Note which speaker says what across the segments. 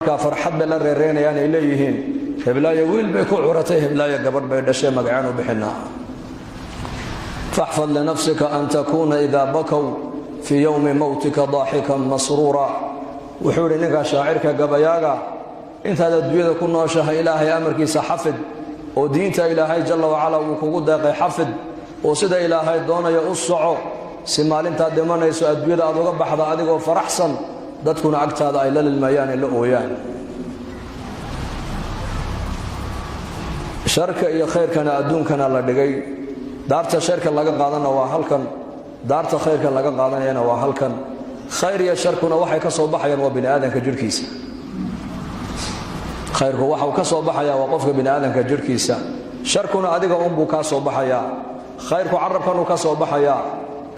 Speaker 1: markaa farxad bay la reereynayaan ay leeyihiin heblaayo wiil bay ku curatay heblaayo gabadh bay dhashay magacaan u bixinaa faxfad linafsika an takuuna idaa bakow fii yowmi mowtika daaxikan masruura wuxuu yidhi ninkaa shaacirka gabayaaga intaad adduunyada ku nooshahay ilaahay amarkiisa xafid oo diinta ilaahay jalla wacala uu kugu deeqay xafid oo sida ilaahay doonayo u soco si maalintaad dhimanayso adduunyada aad uga baxda adigoo faraxsan dadkuna agtaada ay la lilmayaan ee la ooyaan sharka iyo khayrkana adduunkana la dhigay daarta sharka laga qaadana waa halkan daarta khayrka laga qaadanayana waa halkan khayr iyo sharkuna waxay ka soo baxayaan waa bini aadanka jirkiisa khayrku waxa ka soo baxaya waa qofka bini aadanka jirkiisa sharkuna adiga buu ka soo baxaya khayrku carabkanu ka soo baxaya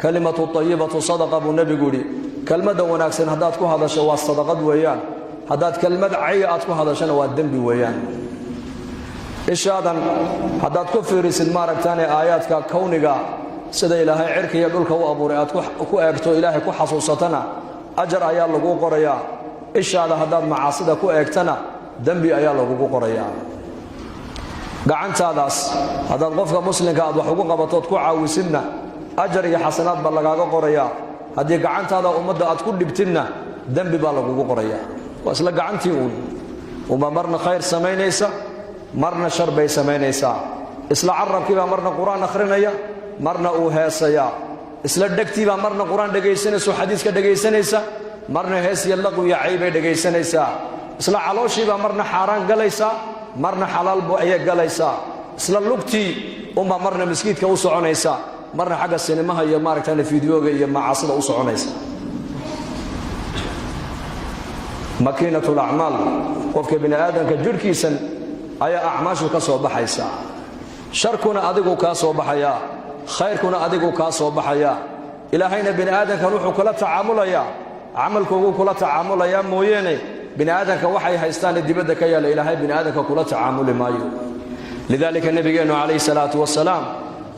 Speaker 1: kalimatu tayyibatu sadaqa bu nabigu yiri kalmada wanaagsan hadaad ku hadasho waa sadaqad weeyaan hadaad kalmad cay aad ku hadashana waa dambi weeyaan ishaadan hadaad ku fiirisid maaragtaan aayaadka kawniga sida ilaahay cirka iyo dhulka u abuuray aad ku eegto ilaahay ku xasuusatana ajar ayaa lagu qorayaa ishaada hadaad macaasida ku eegtana dambi ayaa lagu qorayaa gacantaadaas hadaad qofka muslimka aad wax ugu qabatood ku caawisidna ajar iyo xasanaad baa lagaaga qorayaa haddii gacantaada ummadda aad ku dhibtidna dambi baa lagugu qorayaa waa isla gacantii uma marna khayr samaynaysa marna shar bay samaynaysaa isla carabkii baa marna quraan akhrinaya marna uu heesaya isla dhegtii baa marna quraan dhagaysanayso xadiiska dhagaysanaysa marna hees iyo laqwi iyo cay bay dhagaysanaysaa isla calooshii baa marna xaaraan galaysa marna xalaal buu ay galaysaa isla lugtii uma marna miskiidka u soconaysa marna xagga sinemaha iyo maaragtaan fiidiyooga iyo macaasida u soconaysa makiinatul a'maal qofka bini aadanka jirkiisan ayaa acmaashu ka soo baxaysa sharkuna adigu ka soo baxaya khayrkuna adigu ka soo baxaya ilaahayna bini aadanka wuxuu kula tacaamulaya amalkoodu kula tacaamulaya mooyene bini aadanka waxay haystaan dibadda ka yaala ilaahay bini aadanka kula tacaamuli maayo lidalika nabigeenu alayhi salaatu wasalaam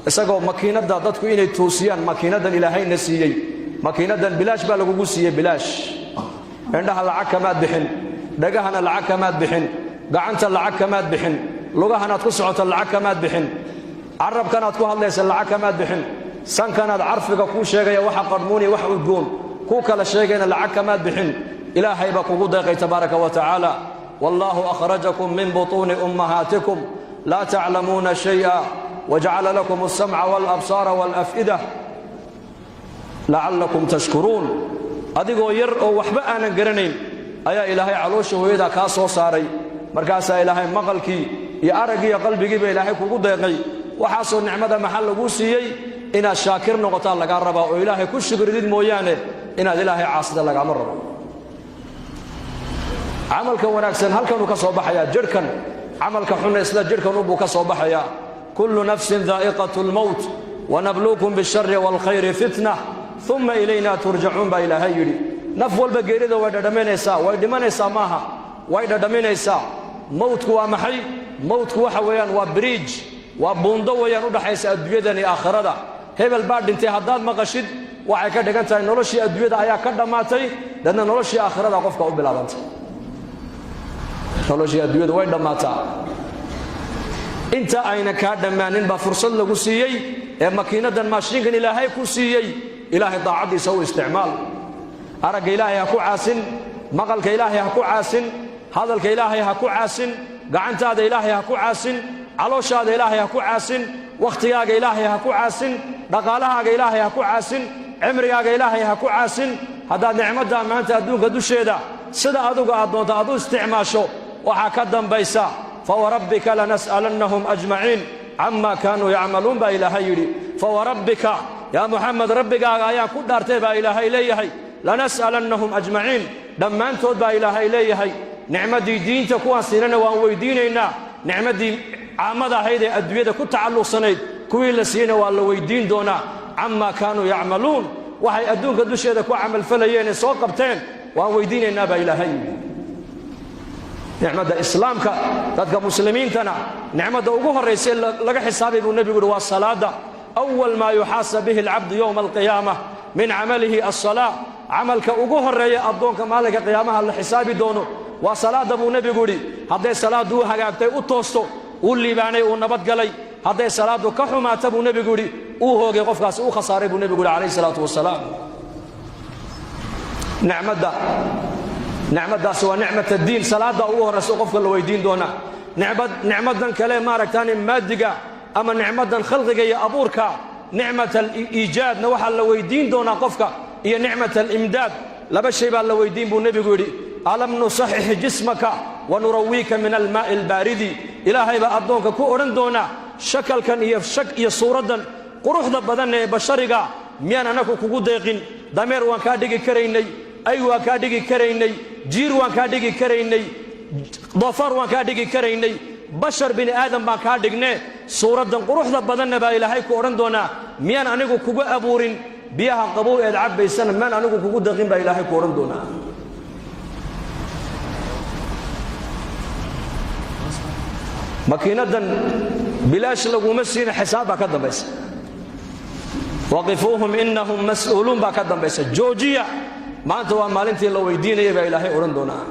Speaker 1: isagoo makiinada dadku inay toosiyaan makiinadan ilaahayna siiyay makiinadan bilaash baa lagu siiyay bilaash indhaha lacag kama bixin dhagahana lacag kama bixin gacanta lacag kama bixin lugahana ku socoto lacag kama bixin arabkana ku hadlaysa lacag kama bixin sankana arfiga ku sheegaya waxa qadmuuni wax udgoon ku kala sheegayna lacag kama bixin ilaahay ba kugu deeqay tabaaraka wa taala wallahu akhrajakum min butun ummahatikum la ta'lamuna shay'a وجعل لكم السمع والأبصار والأفئدة لعلكم تشكرون أديكو ير أو وحبا أنا قرنين أيا إلهي علوش ويدا كاسو صاري مركاسا إلهي مغلكي يا أرقي قلبي با إلهي كوكو ديقي وحاسو النعمة محل قوسيي إنا الشاكر نغطان لك الربا وإلهي كل شكر ديد مويانه إنا إلهي عاصد لك أمر عملك وناكسن هل كانوا كسو بحيا جركن عملك حنا إسلا جركن أبو كسو بحيا كل نفس ذائقة الموت ونبلوكم بالشر والخير فتنة ثم إلينا ترجعون بإلهي نفول بقيرده ويددمينيسا ويدمانيسا ماها ويددمينيسا موتك ومحي موتك وحويان وبريج وبوندو ويان ودحيس أدويدني آخردا هبل بعد انتي هداد مقشد waxay ka dhigan tahay noloshii adduunyada ayaa ka dhamaatay dadna noloshii aakhirada qofka u bilaabantay noloshii adduunyada way dhamaataa inta ayna ka dhamaanin ba fursad lagu siiyay ee makiinadan maashinkan ilaahay ku siiyay ilaahay daacadiisa u isticmaal arag ilaahay ha ku caasin maqalka ilaahay ha ku caasin hadalka ilaahay ha ku caasin gacantaada ilaahay ha ku caasin calooshaada ilaahay ha ku caasin waqtigaaga ilaahay ha ku caasin dhaqaalahaaga ilaahay ha ku caasin cimrigaaga ilaahay ha ku caasin hadaad nicmada maanta adduunka dusheeda sida adigu aad doonto aad u isticmaasho waxa ka dambaysa فوربك لنسألنهم أجمعين عما كانوا يعملون با إلهي يري فوربك يا محمد ربك آيا كدارتي با إلهي إليهي لنسألنهم أجمعين لما أنتود با إلهي إليهي نعمة دين تكون سننا وويدينينا نعمة دي عامضة هيدي أدوية كتعلق سنيد كويل سينا والله ويدين دونا عما كانوا يعملون وحي أدونك دوشي كو عمل فليين سوقبتين وويدينينا با إلهي نعمة إسلامك تدك مسلمين تنا نعمة أوجه الرئيسي لقى حسابي بالنبي قل والصلاة أول ما يحاسب به العبد يوم القيامة من عمله الصلاة عملك أوجه الرئيسي أبدونك مالك قيامها الحساب دونه waa salaada buu nebigu yidhi hadday salaaddu u hagaagtay u toosto uu liibaanay uu nabadgalay hadday salaaddu ka xumaata buu nebigu yidhi uu hoogay qofkaasi uu khasaaray buu nebigu yidhi calayhi salaatu wasalaam nicmaddaasi waa nicmat addiin salaadda ugu horraysa qofka la weydiin doonaa nicmadan kale maaragtaani maadiga ama nicmadan khalqiga iyo abuurka nicmat aliijaadna waxaa la weydiin doonaa qofka iyo nicmat alimdaad laba shay baa la weydiin buu nebigu yidhi alam nusaxix jismaka wanurawiika min almaa'i albaaridi ilaahay baa addoonka ku odhan doonaa shakalkan iyo suuraddan quruxda badan ee bashariga miyaan anagu kugu deeqin dameer waan kaa dhigi karaynay ay waan kaa dhigi karaynay jiir waan kaa dhigi karaynay doofaar waan kaa dhigi karaynay bashar bini aadam baan kaa dhigne suuraddan quruxda badanna baa ilaahay ku odhan doonaa miyaan anigu kugu abuurin biyaha qabow eed cabbaysana miyaan anigu kugu deeqin baa ilaahay ku odhan doonaa makiinadan bilaash laguma siina xisaab baa ka dambaysa waqifuuhum innahum mas'uuluun baa ka dambaysa joojiya maanta waa maalintii la weydiinaya baa ilaahay odhan doonaa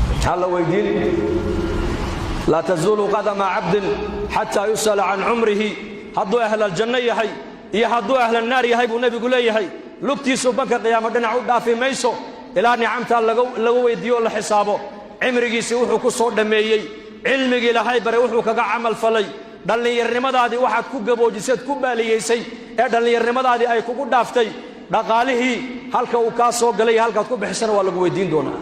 Speaker 1: maxaa la weydiin laa tazuulu qadama cabdin xataa yus'ala can cumrihi hadduu ahlaljanno yahay iyo hadduu ahlalnaar yahay buu nebigu leeyahay lugtiisu banka qiyaamo dhinac u dhaafi mayso ilaa nicamtaa laga weydiiyo o la xisaabo cimrigiisii wuxuu ku soo dhammeeyey cilmigii ilaahay bare wuxuu kaga camal falay dhallinyarnimadaadii waxaad ku gaboojiseed ku baaliyaysay ee dhallinyarnimadaadii ay kugu dhaaftay dhaqaalihii halka uu kaa soo galay iyo halkaad ku bixisana waa lagu weydiin doonaa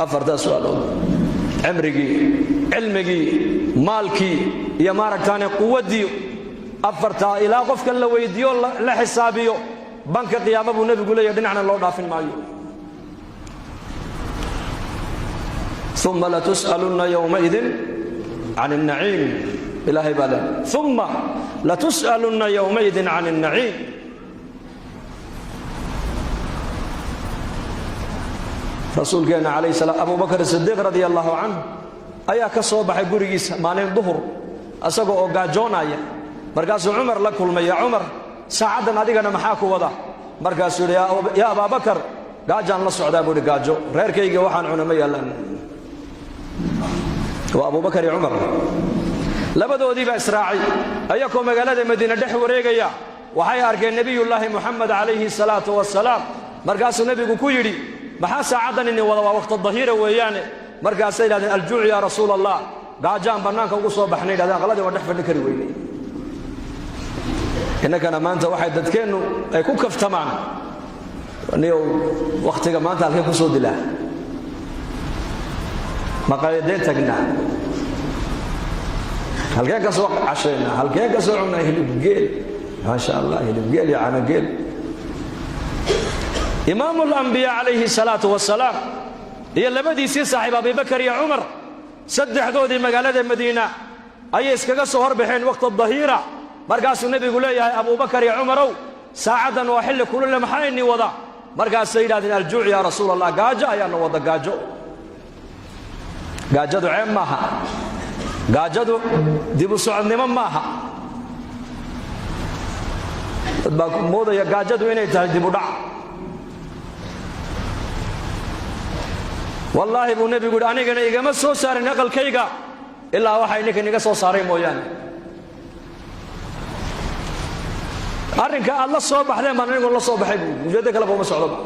Speaker 1: afartaa su'aalood cimrigii cilmigii maalkii iyo maaragtaane quwaddii afartaa ilaa qofkan la weydiiyo la xisaabiyo banka qiyaama buu nebigu leeyahay dhinacna loo dhaafin maayo ثم لتسألن يومئذ عن النعيم إلهي بالله ثم لتسألن يومئذ عن النعيم رسول كان عليه السلام أبو بكر الصديق رضي الله عنه أيا كصوبح قريس مالين ظهر أسقوا قاجونايا مركز عمر لكل ما يا عمر ساعدنا أدينا محاكو وضع مركز يا أبا بكر قاجان الله سعدا بوري قاجو غير كي وحن عنمي لأن وأبو بكر عمر لبدودي بإسراعي أيكم مقالة مدينة دحو ريقيا وحي أركي النبي الله محمد عليه الصلاة والسلام مركز النبي كويري محاسا عدن إني وقت الظهيرة وياني مركز سيدة الجوع يا رسول الله قاجان بنانك وقصوا بحنين هذا غلدي ودحف النكري ويني إنك أنا ما أنت واحد دتكينو يكون كفت معنا نيو وقتك ما أنت عليك صود الله مقايدين تقنا هل كان كسوق عشينا هل كان كسوعنا هلب قيل ما شاء الله هلب قيل يا عنا قيل إمام الأنبياء عليه الصلاة والسلام هي اللي بدي يصير صاحب أبي بكر يا عمر سد حدود مقالة المدينة أي إسكاق الصهر بحين وقت الظهيرة مرقاس النبي يقول يا أبو بكر يا عمر ساعدا وحل كل لمحايني وضع مرقاس سيدنا الجوع يا رسول الله قاجا يا نوضا قاجو gaajadu ceeb maaha gaajadu dib u socodnimo maaha dad baa moodaya gaajadu inay tahay dib u dhac wallaahi buu nebigu yidhi anigana igama soo saarin aqalkayga ilaa waxay ninkan iga soo saaray mooyaane arrinka aad la soo baxdeen baan anigu la soo baxay buu ujeeddo kaleba uma socdoba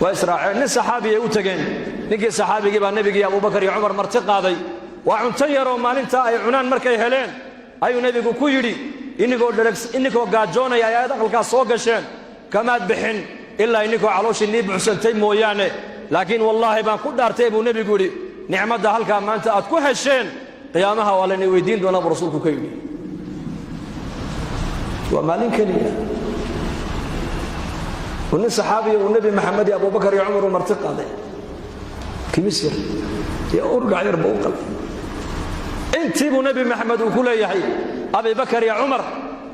Speaker 1: وإسرائيل نين صحابي وتجين نيجي صحابي جيبها نبي أبو بكر يا عمر مرتقى ذي وعنتير وما ننتا أي عنان مركي هلين أي نبي كويري إنكو قاجونا يا دخل كاسوق شين كما بحن إلا إنكو علوش النبي حسنتين مويانه لكن والله ما كل دارتي أبو نبي يقولي نعمة ده هلك ما أنت أتكو هالشين قيامها ولا نويدين دون أبو رسولك كيري وما لنكني ونن صحابي والنبي محمد أبو بكر يا عمر ومرتقى ذي كمسير يا أرقع يربو قلب انت ابو نبي محمد وكل يحيى أبي بكر يا عمر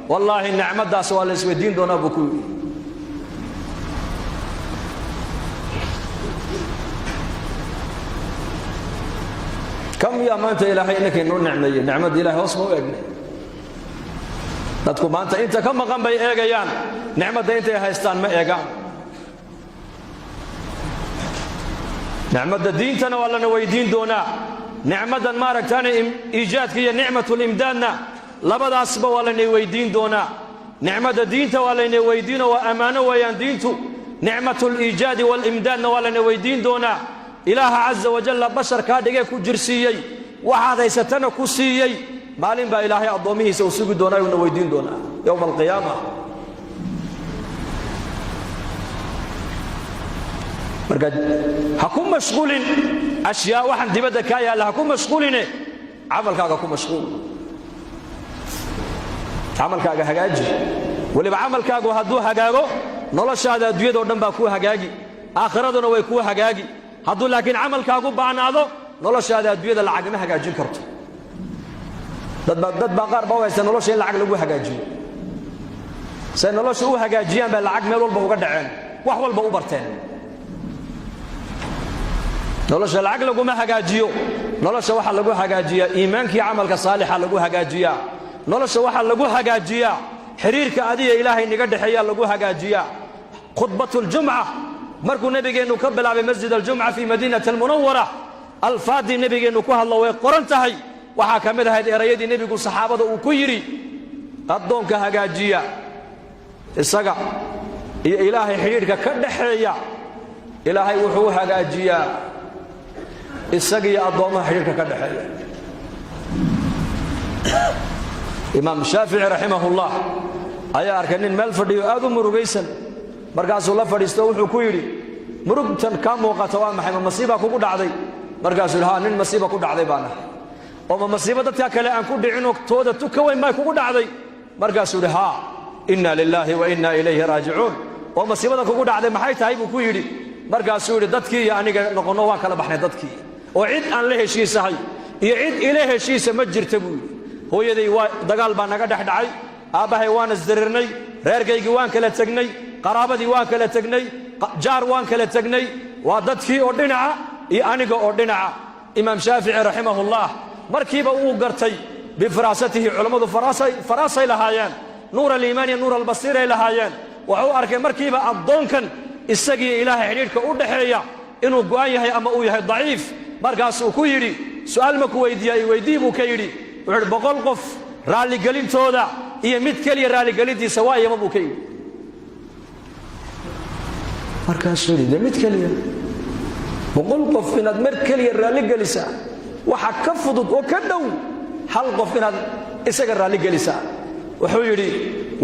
Speaker 1: والله النعمة دا سوال الاسودين دون أبو كوي كم يا ما أنت إلهي إنك إنه نعمة إلهي وصفه وإبنه dadku maanta inta ka maqan bay eegayaan nicmada intay haystaan ma eegaan nicmada diintana waa lana weydiin doonaa nicmadan maaragtaan iijaadka iyo nicmatul imdaadna labadaasba waa lana weydiin doonaa nicmada diinta waa lana weydiino waa amaano weeyaan diintu nicmatul iijaadi wal imdaadna waa lana weydiin doonaa ilaaha caza wajalla basharkaa dhigee ku jirsiiyey waxaad haysatana ku siiyey maalin baa ilaahay addoomihiisa uu sugi doonaa uuna weydiin doonaa yowma alqiyaama marka ha ku mashquulin ashyaa waxaan dibadda kaa yaalla ha ku mashquuline camalkaaga ku mashquul camalkaaga hagaaji weliba camalkaagu hadduu hagaago noloshaada adduunyadoo dhan baa kuu hagaagi aakhiraduna way kuu hagaagi hadduu laakiin camalkaagu baanaado noloshaada adduunyada lacag ma hagaajin karto dad baa qaar baa u haysta nolosha in lacag lagu hagaajiyo say nolosha u hagaajiyaan bay lacag meel walba uga dhaceen wax walba u barteen nolosha lacag laguma hagaajiyo nolosha waxaa lagu hagaajiyaa iimaankii camalka saalixa lagu hagaajiyaa nolosha waxaa lagu hagaajiyaa xiriirka adiga ilaahay niga dhexeeyaa lagu hagaajiyaa khudbatuljumca markuu nabigeennu ka bilaabay masjid aljumca fii madiinati almunawara alfaadii nabigeennu ku hadlo way qoran tahay waxaa ka mid ahayd erayadii nebigu saxaabada uu ku yidhi addoonka hagaajiya isaga iyo ilaahay xidhiidhka ka dhaxeeya ilaahay wuxuu u hagaajiyaa isaga iyo addoommaha xidhiidhka ka dhaxeeya imaam shaafici raximahullah ayaa arkay nin meel fadhiyo aad u murugaysan markaasuu la fadhiisto wuxuu ku yidhi murugtan kaa muuqata waa maxay ma masiiba kugu dhacday markaasuu yidhi haa nin masiiba ku dhacday baan ahay oo ma masiibo dadka kale aan ku dhicinoo tooda tuka weyn may kugu dhacday markaasuu yidhi haa inna lilaahi wa inna ilayhi raajicuun oo masiibada kugu dhacday maxay tahay buu ku yidhi markaasuu yidhi dadkii iyo aniga noqonno waan kala baxnay dadkii oo cid aan la heshiisahay iyo cid ila heshiisa ma jirta buu yidhi hooyaday waa dagaal baa naga dhex dhacay aabbahay waan isdirirnay reerkaygii waan kala tegnay qaraabadii waan kala tegnay jaar waan kala tegnay waa dadkii oo dhinaca iyo aniga oo dhinaca imaam shaafici raximahullah markiiba uu gartay bifiraasatihi culammadu faraasay lahaayeen nuur aliimaan iyo nuur albasiiray lahaayeen wuxuu arkay markiiba addoonkan isagiiyo ilaahay xidhiidhka u dhaxeeya inuu go'an yahay ama uu yahay daciif markaasuu ku yidhi su'aal ma ku weydiiyaa i weydii buu ka yidhi wuxuu yidhi 100 qof raalligelintooda iyo mid keliya raalligelintiisa waa iyama buu ka yidhi markaasuu yidhi mid keliya 100 qof inaad mar keliya raalligelisaa waxa ka fudud oo ka dhow hal qof inaad isaga raalligelisaa wuxuu yidhi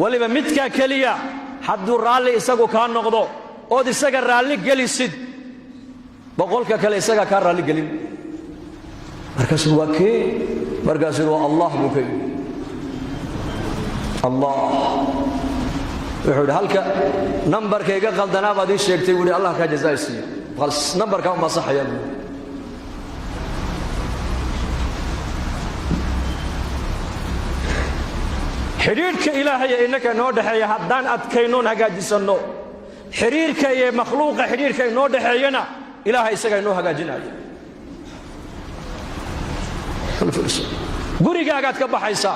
Speaker 1: waliba midkaa keliya hadduu raalli isagu kaa noqdo ood isaga raalligelisid 100ka kale isaga kaa raalligelin markaasuu waa kee markaasuu waa allah buu ka yidhi allah wuxuu yidhi halka nambarka iga qaldanaa baad ii sheegtay buu yidhi allah kaa jazaaysiiyo nambarkaa uma saxaya buu xidhiidhka ilaahay ee innaka inoo dhexeeya haddaan adkaynoon hagaajisanno xiriirka iyo makhluuqa xidhiidhka inoo dhexeeyana ilaahay isagaa inoo hagaajinaya gurigaagaad ka baxaysaa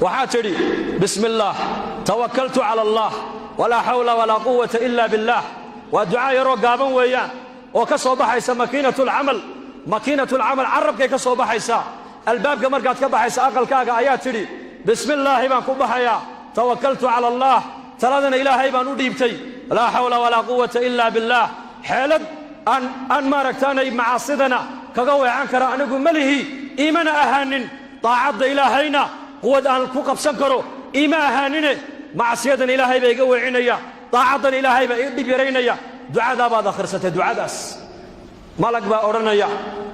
Speaker 1: waxaad tidhi bismi illaah tawakkaltu cala allah walaa xawla walaa quwata ila billaah waa ducaa yaroo gaaban weeyaan oo ka soo baxaysa makiinatulcamal carabkay ka soo baxaysaa albaabka markaad ka baxaysa aqalkaaga ayaa tidhi bismi illaahi baan ku baxayaa tawakkaltu cala allah taladana ilaahay baan u dhiibtay laa xawla walaa quwata ila billaah xeelad aan maaragtaanay macaasidana kaga weecan kara anigu malihi iimana ahaanin daacadda ilaahayna quwad aan ku qabsan karo iima ahaanine macsiyadan ilaahay baa iga weecinaya daacaddan ilaahay baa ii dhib yaraynaya ducadaa baad akhrisatay ducadaas malag baa odhanaya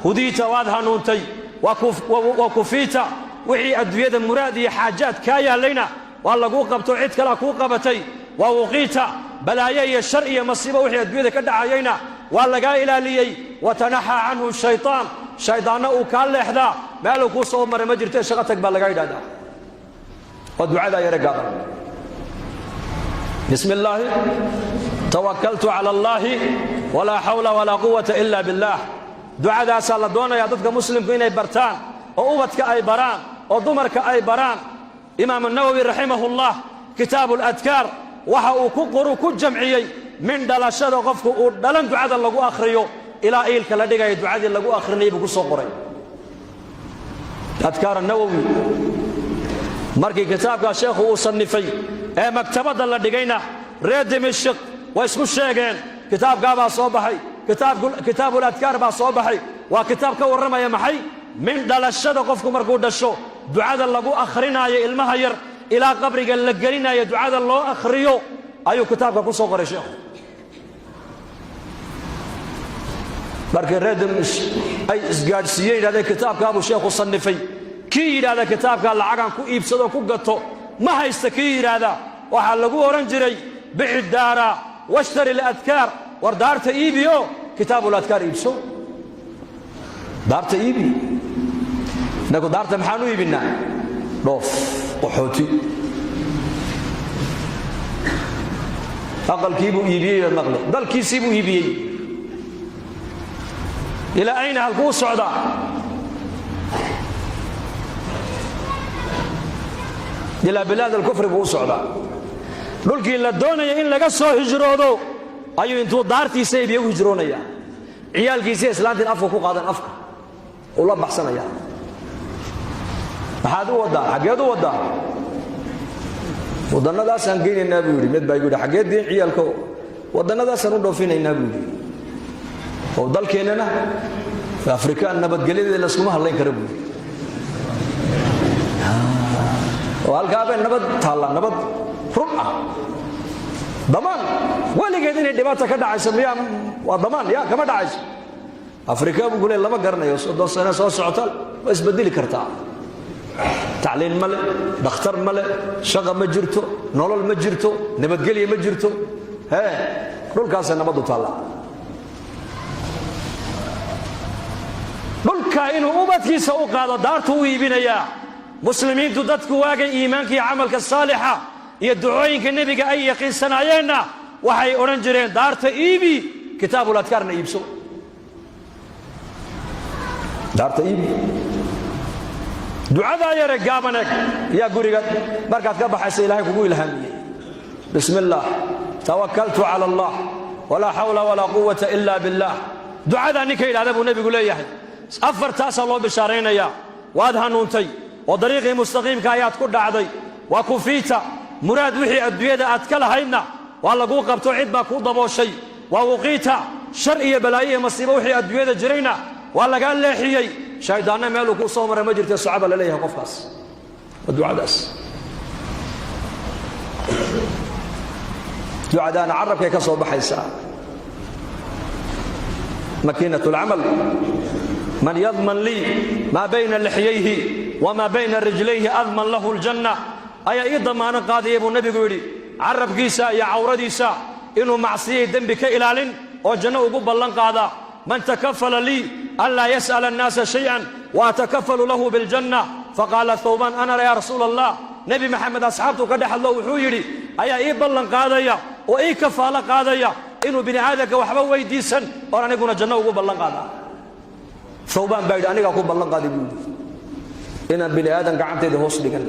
Speaker 1: hudiita waad hanuuntay waa kufiita wixii adduunyada muraad iyo xaajaad kaa yaallayna waa laguu qabto cid kalea kuu qabatay waa wuqiita balaayo iyo shar iyo masiibo wixii adduunyada ka dhacayayna waa lagaa ilaaliyey watanaxaa canhu shaytaan shaydaanna uu kaa leexdaa meeluu kuu soo maray ma jirtee shaqo tag baa lagaa yidhahdaa waa ducadaa yare gaaban bismi illaahi tawakkaltu cala allaahi walaa xawla walaa quwata ila billaah ducadaasaa la doonayaa dadka muslimku inay bartaan oo ubadka ay baraan oo dumarka ay baraan إمام النووي رحمه الله كتاب الأذكار وحا كقرو كجمعيي من دلاشada qofku uu dhalan ducada lagu akhriyo ila eelka la dhigay ducada lagu akhrinay buu soo qoray adkaar an-nawawi markii kitaabka sheekhu uu sanifay ee maktabada la dhigayna reer dimashq way isku sheegeen kitaabka baa soo baxay kitaabul adkaar baa soo baxay waa kitaab ka waramaya maxay min dhalashada qofku markuu dhasho ducada lagu akhrinayo ilmaha yar ila qabriga la gelinayo ducada loo akhriyo ayuu kitaabka ku soo qoray sheekhu markii reer dimashq ay isgaadhsiiyeen yidhahdeen kitaabka abuu sheekhu sanifay kii yidhaahda kitaabka lacagan ku iibsado ku gato ma haysta kii yidhaahda waxaa lagu oran jiray bixi daara washtari al-adkaar war daarta iibiyo kitaabul adkaar iibso daarta iibi nagu daarta maxaan u iibinaa dhoof qaxooti aqalkii buu iibiyey maqle dalkiisii buu iibiyey ilaa ayna halkuu socdaa إلى بلاد الكفر بوسعدا دول كي لا دونيا إن لغا سو هجرودو أيو انتو دارتي سيبي هجرونيا عيال كيسي إسلامتين أفكو كو قادن أفك والله بحسنيا هذا ودا حقيدو ودا ودنا دا سانكين النبي مد باي يقول حقيد دين عيالكو ودنا دا سانو دوفين النبي ودل كيننا في أفريقيا النبت قليل إلا اسمها الله يكرمه وهالكابين نبض تالا نبض رمعة ضمان ولي قاعدين الدباتة كده عايز مياه وضمان يا كما ده عايز أفريقيا بقول لما قرنا يوصل 2 سنة سو سعتال بس بديلي كرتا تعليم ملء دختر ملء شغل مجرته نولل مجرته نبض قلي مجرته ها دول كاس نبض تالا دول كائنه أوبتي سوق هذا دارته ويبينيا مسلمين تدتك واقع إيمانك عملك الصالحة يدعوينك النبي أي يقين سنعينا وحي أورنجرين دارت إيبي كتاب الأذكار نيبسو دارت إيبي دعاء يا رجابنك يا قريقات بركات كبح إلهي كقول الهمي بسم الله توكلت على الله ولا حول ولا قوة إلا بالله دعاء نكيل هذا أبو النبي يقول لي يحيى أفر تاسع الله بشارين يا وادها نونتي وطريقي مستقيم كايات كل عضي وكفيتا مراد وحي الدويدة أتكلها هينا والله قو قبتو عدبا كو ضبو شيء ووقيتا شرعية بلاية مصيبة وحي الدويدة جرينا والله قال لي حيي شايدانا مالو كو صومر مجرتي الصعبة لليها قفقاس والدعاء داس دعاء دانا عرب كي كصوب حيسا مكينة العمل من يضمن لي ما بين لحييه وما بين رجليه أضمن له الجنة أي إيضا ما نقاضي أبو النبي قولي عرب قيسا يا عورديسا إنه معصيه دنبك إلال وجنة قبل لنقاضا من تكفل لي ألا يسأل الناس شيئا وأتكفل له بالجنة فقال ثوبان أنا يا رسول الله نبي محمد أصحابته قدح الله وحويري أي إيضا لنقاضي وإي كفال قاضي إنه بني عادك وحبا ويديسا وأنا نقول جنة قبل لنقاضا ثوبان بعد أنك قبل لنقاضي بيقول إن بني آدم قعدت هوس لكن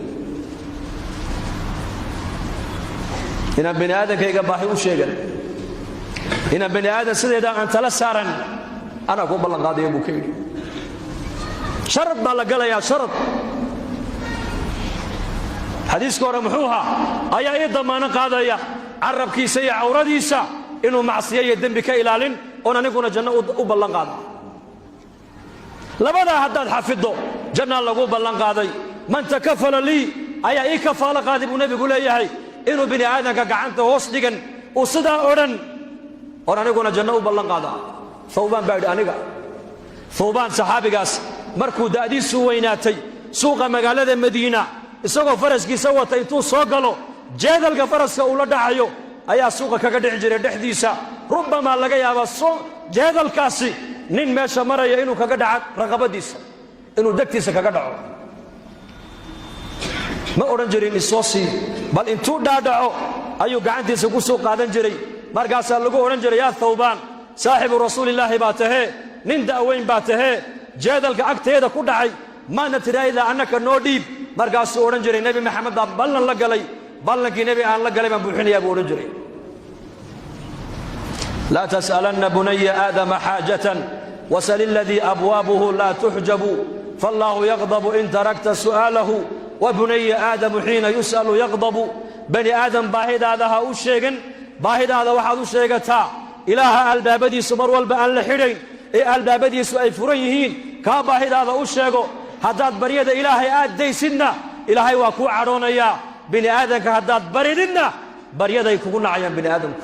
Speaker 1: إن بني آدم كي قباحي وشيئا إن بني آدم سيدا أنت لسارا أنا أقول بالله قاضي أبو كيري شرط بالله قال يا شرط حديث كورا محوها أي أيضا ما نقاضي عرب كيسي عورديسا إنه معصية يدن بك إلالين وأنا نكون جنة وبالله قاضي لماذا حداد حفظه جنة لغو بلان قاضي من تكفل لي أي كفال قاضي ابو نبي يقول إياهي إنه بني آدم كعنته وصدقا وصدا أورن أورن يقول جنة بلان قاضي ثوبان بعد أنيقا ثوبان صحابي قاس مركو دادي سويناتي سوق مقالة المدينة isagoo faraskiisa wata intuu soo galo jeedalka faraska uu la dhacayo ayaa suuqa kaga dhici jiray dhexdiisa rubama laga yaabo jeedalkaasi nin meesha maraya inuu kaga dhaco raqabadiisa inuu dagtiisa kaga dhaco ma oran jirin isoosi bal intuu dhaadhaco ayuu gacantiisa ku soo qaadan jiray markaas lagu oran jiray yaa thawban saaxibu rasuulillaahi baa tahay nin daaweyn baa tahay jeedalka agteeda ku dhacay ma natiraayda annaka noo dhiib markaasuu odhan jiray nebi maxamed baa ballan la galay ballankii nebi aan la galay baan buuxinayaa buu odhan jiray laa tas'alanna bunaya aadama xaajatan wasal iladii abwaabuhu laa tuxjabu fallaahu yaqdabu in tarakta su'aalahu wa bunaya aadamu xiina yus'alu yaqdabu bani aadam baahidaada ha u sheegin baahidaada waxaad u sheegataa ilaaha albaabadiisu mar walba aan la xidhayn ee albaabadiisu ay furan yihiin kaa baahidaada u sheego haddaad baryada ilaahay aad daysidna ilaahay waa kuu cadhoonayaa bini aadamka haddaad barididna baryaday kugu nacayaan bini aadamku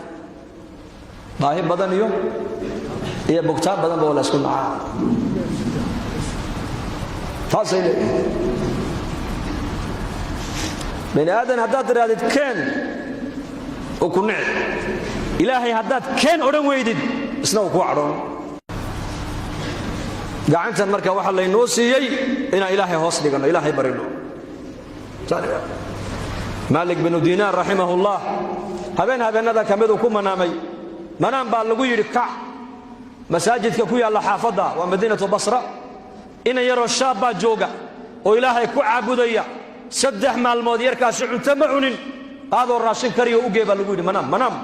Speaker 1: baahi badan iyo bugtaan badan ba la isku nacaa taasay leeyihiin bini aadan haddaad tirahdid keen oo ku nici ilaahay haddaad keen odhan weydid isna uu kuu cadhoon gacantan marka waxaa laynoo siiyey inaan ilaahay hoos dhiganno ilaahay barino maalik binu diinaar raximahullah habeenada ka miduu ku manaamay manaan baa lagu yidhi kac masaajidka ku yaalla xaafadda waa madiinatu basra inan yaroo shaab baa jooga oo ilaahay ku caabudaya 3 maalmood yarkaasi cunto ma cunin aadoo raashin kariyo u gee baa lagu yidhi manaam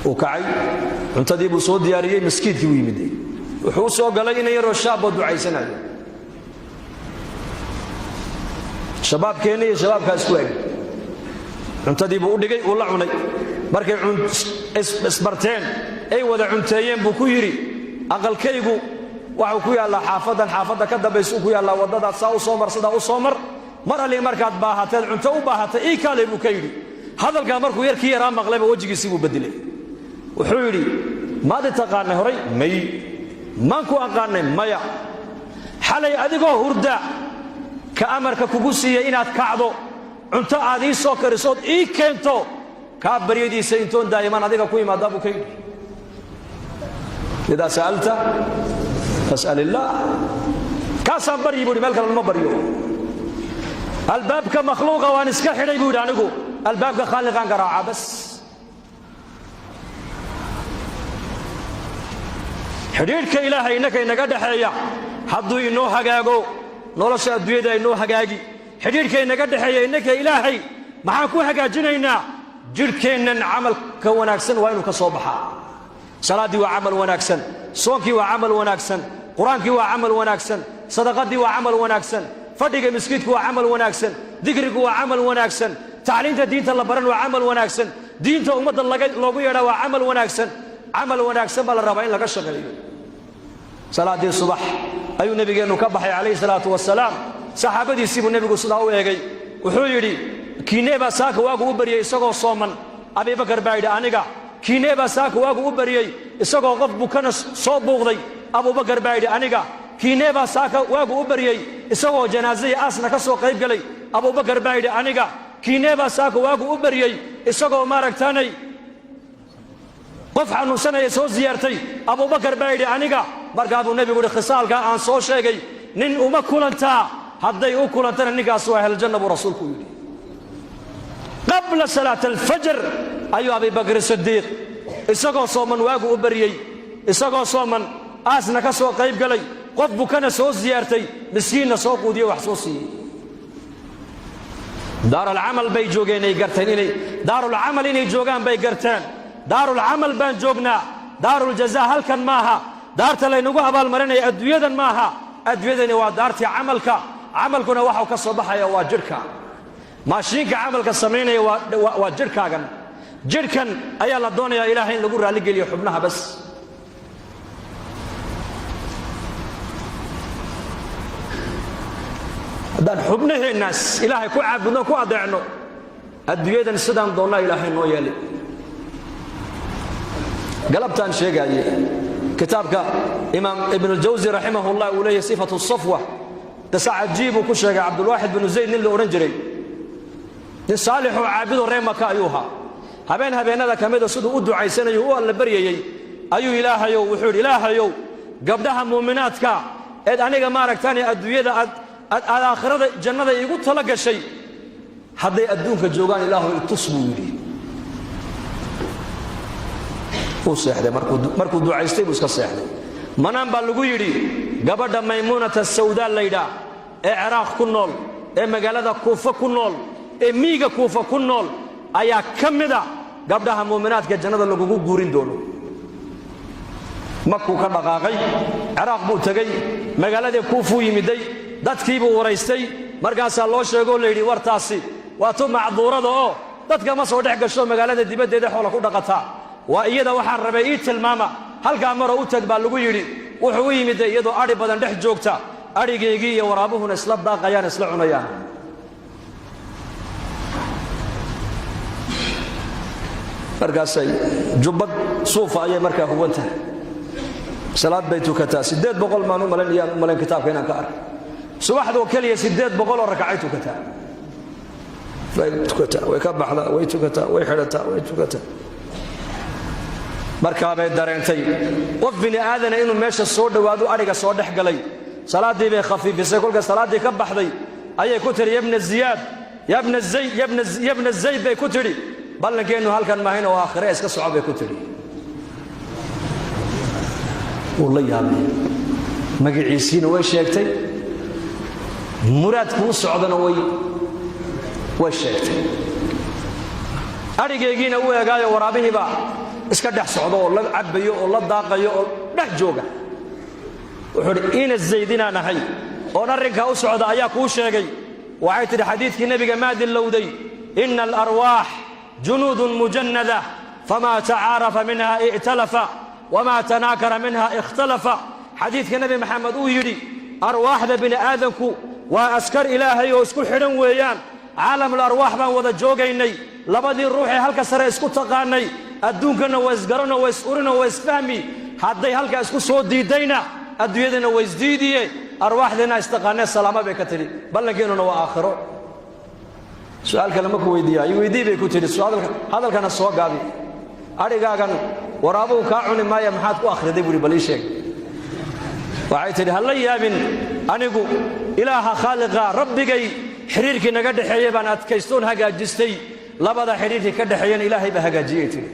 Speaker 1: uu kacay cuntadii buu soo diyaariyey maskiidkii u yimid wuxuu soo galay inan yaroo shaab oo ducaysanayo shabaabkeenna iyo shabaabkaa isku eg cuntadii buu u dhigay uu la cunay markay isbarteen ay wada cunteeyeen buu ku yidhi aqalkaygu waxuu ku yaallaa xaafadda ka dambaysuu ku yaallaa waddadaad saa u soo mar sidaa u soo mar mar allii markaad baahateed cunto u baahatay ii kaalay buu ka yidhi hadalkaa markuu yarkii yaraa maqlayba wejigiisii buu beddelay wuxuu yidhi maad i taqaannay horay may maan ku aqaannay maya xalay adigoo hurda ka amarka kugu siiyey inaad kacdo cunto aad ii soo karisood ii keento kaa baryadiisa intoon daa'iman adiga ku imaadaa buu ka yidhi idaa sa'alta fas'al illaah kaasaan baryi buu yidhi meel kale lama baryo albaabka makhluuqa waan iska xidhay buu yidhi anigu albaabka khaaliqaan garaaca bas xidhiidhka ilaahay innaka inaga dhexeeya hadduu inoo hagaago nolosha adduunyada inoo hagaagi xidhiidhka inaga dhexeeya innaka ilaahay maxaan ku hagaajinaynaa jidhkeennan camalka wanaagsan waa inuu ka soo baxaa salaaddii waa camal wanaagsan soonkii waa camal wanaagsan qur-aankii waa camal wanaagsan sadaqadii waa camal wanaagsan fadhiga miskiidku waa camal wanaagsan dikrigu waa camal wanaagsan tacliinta diinta la baran waa camal wanaagsan diinta ummadda loogu yeedhaa waa camal wanaagsan baa la rabaa in laga shaqeeyo salaaddii subax ayuu nebigeennu ka baxay calayhi salaatu wasalaam saxaabadiisii buu nebigu sidaa u eegay wuxuu yidhi kiinee baa saaka waagu u baryey isagoo sooman abibakar baa yidhi aniga kiinee baa saaka waagu u baryey isagoo qof bukana soo buuqday abubakar baa yidhi aniga kiinee baa saaka waagu u baryey isagoo janaasadii aasna ka soo qayb galay abubakar baa yidhi aniga kiinee baa saaka waagu u baryey isagoo maaragtaanay qof xanuunsanaya soo ziyaartay abubakar baa yidhi aniga markaa buu nebigu yidhi khisaalkaa aan soo sheegay nin uma kulantaa hadday u kulantana ninkaas waa ahljanna buu rasuulku yidhi qabla salaat alfajr ayuu abibakr sidiiq isagoo sooman waagu u baryey isagoo sooman aasna ka soo qayb galay qof bukana soo ziyaartay miskiinna soo quudiyey wax soo siiyey daarulcamal bay joogeen ay garteen inay daarulcamal inay joogaan bay garteen daarulcamal baan joognaa daaruljazaa halkan maaha daarta laynagu abaalmarinaya adduunyadan maaha adduunyadani waa daartii camalkuna waxau ka soo baxaya waa jidhka maashiinka camalka samaynaya waa jidhkaagan jidhkan ayaa la doonayaa ilaahay in lagu raalligeliyo xubnaha bas haddaan xubnaheennaas ilaahay ku caabudno ku adeecno adduunyadan sidaan doonnaa ilaahay noo yeelay galabtaan sheegaaye kitaabka imaam ibn aljawsi raximahullah uu leeyahay sifatu safwa qisa cajiibuu ku sheegay cabdulwaaxid binu zayd nin la odhan jiray nin saalixoo caabidoo reer maka ayuu ahaa habeenada ka mida siduu u ducaysanayo u alla baryayey ayuu ilaahayow wuxuu yidhi ilaahayow gabdhaha muuminaadka eed aniga maaragtaan adduunyada aad aakhirada jannada iigu tala gashay hadday adduunka joogaan ilaahu itus buu yidhi uu seexday markuu ducaystay buu iska seexday manaan baa lagu yidhi gabadha maymuunata sawdaa laydhaa ee ciraaq ku nool ee magaalada kuufa ku nool ee miiga kuufa ku nool ayaa ka mida gabdhaha muuminaadka jannada lagugu guurin doono makuu ka dhaqaaqay ciraaq buu tegey magaaladii kuufuu yimiday dadkiibuu waraystay markaasaa loo sheegoo layidhi wartaasi waa tu macduurada oo dadka ma soo dhex gasho magaalada dibaddeeda xoola ku dhaqataa waa iyada waxaan rabay ii tilmaama halkaa maroo u tag baa lagu yidhi wuxuu u yimiday iyadoo adhi badan dhex joogta adhigaygii iyo waraabuhuna isla daaqayaan isla cunayaan markaasay jubbad suufa ayay markaa huban tahay salaad bay tukataa 800 maan u malayn kitaabka inaan ka arko subaxdoo keliya 800 oo rakacay tukataa way ka baxdaa way tukataa way xidhataa way tukataa markaa bay dareentay qof bini aadana inuu meesha soo dhowaado adhiga soo dhex galay salaadii bay khafiifisay kolka salaadii ka baxday ayay ku tiri ibn ziyaad ibn zayd bay ku tiri ballankeenu halkan maahin oo aakhire iska socod bay ku tiri wuu la yaabay magaciisiina way sheegtay muraadku u socdana way sheegtay adhigaygiina u eegaayo waraabihiiba iska dhex socdo oo la cabayo oo la daaqayo oo dhex jooga wuxuu ina zaydina nahay oo arrinka u socda ayaa ku sheegay waxay tiri xadiidkii nabiga maadin lowday inna al-arwaax junuudun mujannada fama ta'arafa minha i'talafa wama tanakara minha ikhtalafa xadiidka nabi maxamed uu yidhi arwaaxda bini aadanku waa askar ilaahay oo isku xidhan weeyaan caalamul arwaax baan wada joogaynay labadii ruux ee halka sare isku taqaanay adduunkana waa isgarano waa is-urino waa isfahmi hadday halkaa isku soo diidayna adduunyadana waa isdiidiye arwaaxdeena istaqaanee salaama bay ka tidhi ballankeenuna waa aakhiro su'aal kale ma ku weydiiyaa weydii bay ku tidhi hadalkana soo gaabi adhigaagan waraabuhu kaa cuni maaya maxaad ku akhriday buuhi bal ii sheeg waxay tidhi ha la yaabin anigu ilaaha khaaliqa rabbigay xiriirkii naga dhexeeyey baan adkaystoon hagaajistay labada xiriirkii ka dhexeeyana ilaahay baa hagaajiyey tidhi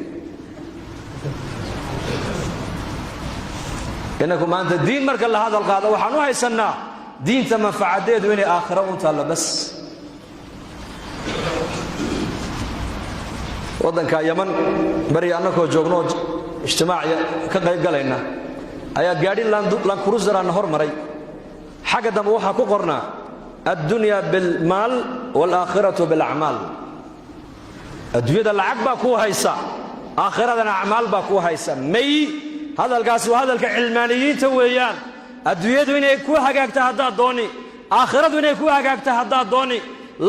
Speaker 1: innaku maanta diin marka la hadal qaado waxaan u haysannaa diinta manfacadeedu inay aakhiro un taallo bas waddanka yaman bari annakoo joogno ijtimaac ka qayb galayna ayaa gaadhin lankurusaraan hormaray xagga dambe waxaa ku qornaa addunya bilmaal waalaakhiratu bilacmaal adduunyada lacag baa kuu haysa aakhiradana acmaal baa kuu haysa may hadalkaasi waa hadalka cilmaaniyiinta weeyaan adduunyadu inay ku hagaagta haddaad dooni aakhiradu inay ku hagaagta haddaad dooni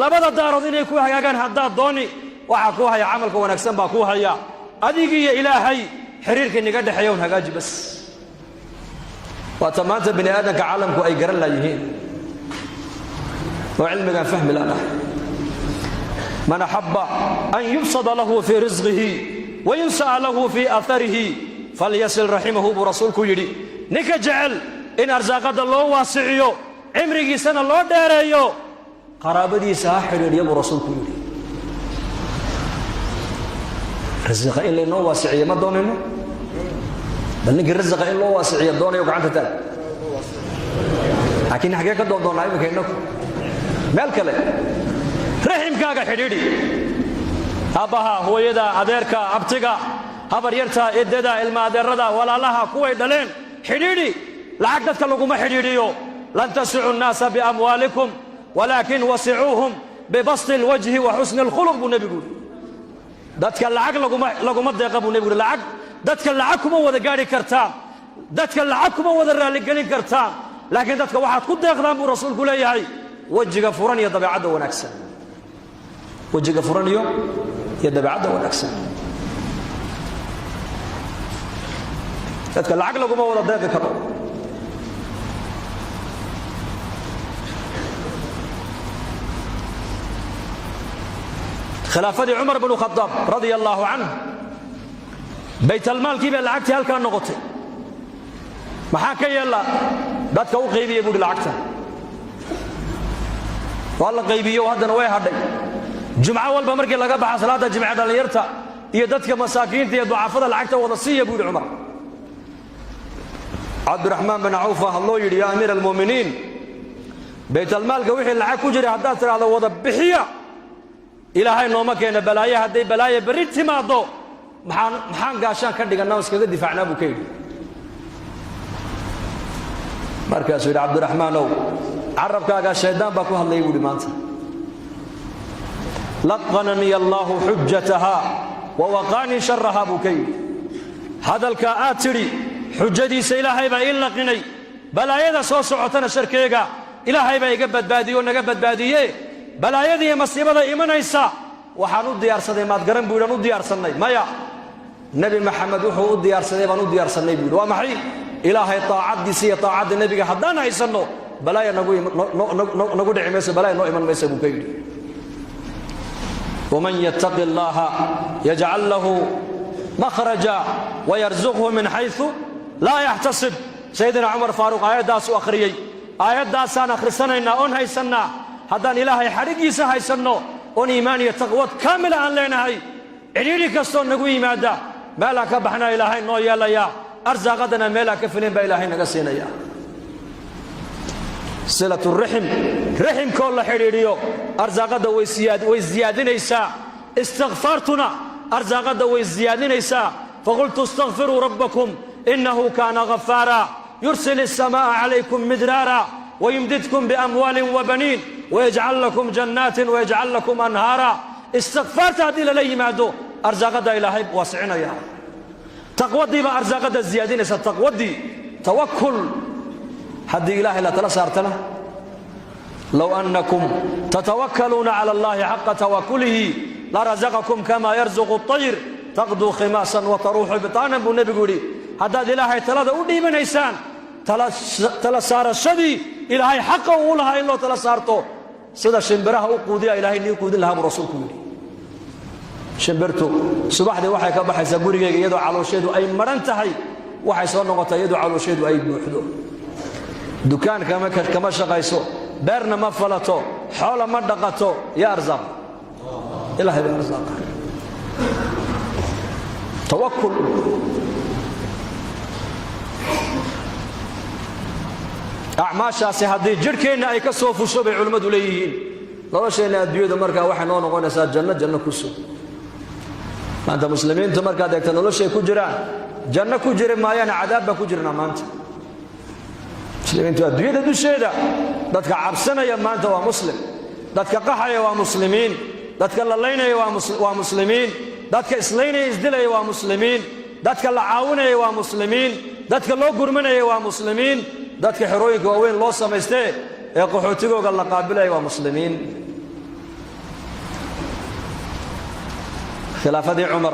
Speaker 1: labada daarood inay ku hagaagaan haddaad dooni waxaa kuu haya camalka wanaagsan baa kuu haya adigii iyo ilaahay xiriirkii niga dhexeeya un hagaaji bas waata maanta bini aadanka caalamku ay garan laayihiin oo cilmigaan fahmi lanahay man axabba an yubsada lahu fii risqihi wayunsa'a lahu fii aaharihi falyasil raximahu buu rasuulku yidhi ninka jecel in arsaaqadda loo waasiciyo cimrigiisana loo dheereeyo qaraabadiisa ha xidhiidhiya buu rasuulku yidhi rasiqa in laynoo waasiciyo ma doonayno bal ninkii rasiqa in loo waasiciyo doonayo gacanta taag laakiin xaggee ka doondoonnaa iminka innaku meel kale raximkaaga xidhiidhi aabbaha hooyada adeerka abtiga habar yarta eddada ilma adeerada walaalaha kuway dhaleen xidhiidhi lacag dadka laguma xidhiidhiyo lan tasicu nnaasa biamwaalikum walaakin wasicuuhum bibasti lwajhi wa xusni alkhuluq buu nebigu yidhi dadka lacag laguma deeqa buu nebigu yidhi lacag dadka lacag kuma wada gaadhi kartaan dadka lacag kuma wada raalligelin kartaan laakiin dadka waxaad ku deeqdaan buu rasuulku leeyahay wejiga furan iyo dabeecadda wanaagsan wejiga furan iyo dabeecadda wanaagsan dadka lacag laguma wada deeqi karo khilaafadii cumar bnu khadaab radia allaahu canhu baytalmaalkii bay lacagtii halkaa noqotay maxaa ka yeella dadka u qaybiya buuhi lacagta waa la qaybiyo haddana way hadhay jumco walba markii laga baxa salaada jimce dhallinyarta iyo dadka masaakiinta iyo ducafada lacagta wada siiya buu Umar Abdurrahman bin Auf hadloo yiri ya amiir almu'miniin baytul maalka wixii lacag ku jiray hadaa tiraahdo wada bixiya ilaahay nooma keena balaayo haday balaayo bari timaado maxaan gaashaan ka dhiganaa iskaga difaacnaa buu kaydi markaas uu Abdurrahman oo arabkaaga shaydaan baa ku hadlay buu maanta laqanani Allah hujjataha wa waqani sharraha buu kaydi hadalka aatiri xujadiisa ilaahay baa in laqinay balaayada soo socotana sharkeega ilaahay baa iga badbaadiyo naga badbaadiye balaayadii masiibada imanaysa waxaan u diyaarsaday maad garan buu u diyaarsanay maya nabi maxamed wuxuu u diyaarsaday baan u diyaarsanay buu waa maxay ilaahay taacadiisa iyo taacada nabiga haddaan haysano balaaya nagu dhicmayso balaaya noo iman mayso buu ka yidhi ومن يتق الله يجعل له مخرجا ويرزقه من حيث لا يحتسب سيدنا عمر فاروق آيات داس أخريي آيات داس أنا أخرسنا أن هيسنا هذان إلهي حريقيسا هيسنو أن إيمانية تقوى كاملة أن لنا هاي عريري كستون نقوي مادا مالك بحنا إلهي نو يالا يا أرزاقنا مالك فلين بإلهي نقسينا يا صلة الرحم رحم كل حريريو أرزاقنا ويزيادين إيسا استغفرتنا أرزاقنا ويزيادين إيسا فقلت استغفروا ربكم إنه كان غفارا يرسل السماء عليكم مدرارا ويمددكم بأموال وبنين ويجعل لكم جنات ويجعل لكم أنهارا استغفرت هذه للي مادو أرزاقنا إلهي واسعنا يا تقوى دي بأرزاقنا الزيادين إيسا تقوى دي توكل حد إلهي لا تلسارتنا لو أنكم تتوكلون على الله حق توكله لرزقكم كما يرزق الطير تغدو خماسا وتروح بطانا بالنبي يقولي هذا إلهي تلا ودي من إنسان تلا صار الشدي إلهي حقه ولها إلا تلا صارته سيدا شمبرها وقوديا إلهي نيقود لها برسولكم شمبرتو صباح دي وحي كبحي سابوري يدو على شيدو أي مرنتهي وحي صار نغطى يدو على شيدو أي بوحدو دكان كما شقيسو بيرنا ما فلتو حول ما دقتو يا أرزاق إلهي بأرزاق توكل أعماشاasi haddii jirhkeenna ay ka soo fusho bay culimmadu leeyihiin nolosheenna adduunyada markaa waxay noo noqonaysaa janno ku sug maanta muslimiintu markaad eegta noloshay ku jiraan janno ku jiri maayaan cadaab baa ku jirnaa maanta muslimiintu adduunyada dusheeda dadka cabsanaya maanta waa muslim dadka qaxaya waa muslimiin dadka lalaynaya waa muslimiin dadka islaynaya isdilaya waa muslimiin dadka la caawinaya waa muslimiin dadka loo gurmanaya waa muslimiin dadka xerooyinka waaweyn loo samaystay ee qaxootigooga la qaabilay waa muslimiin khilaafadii Umar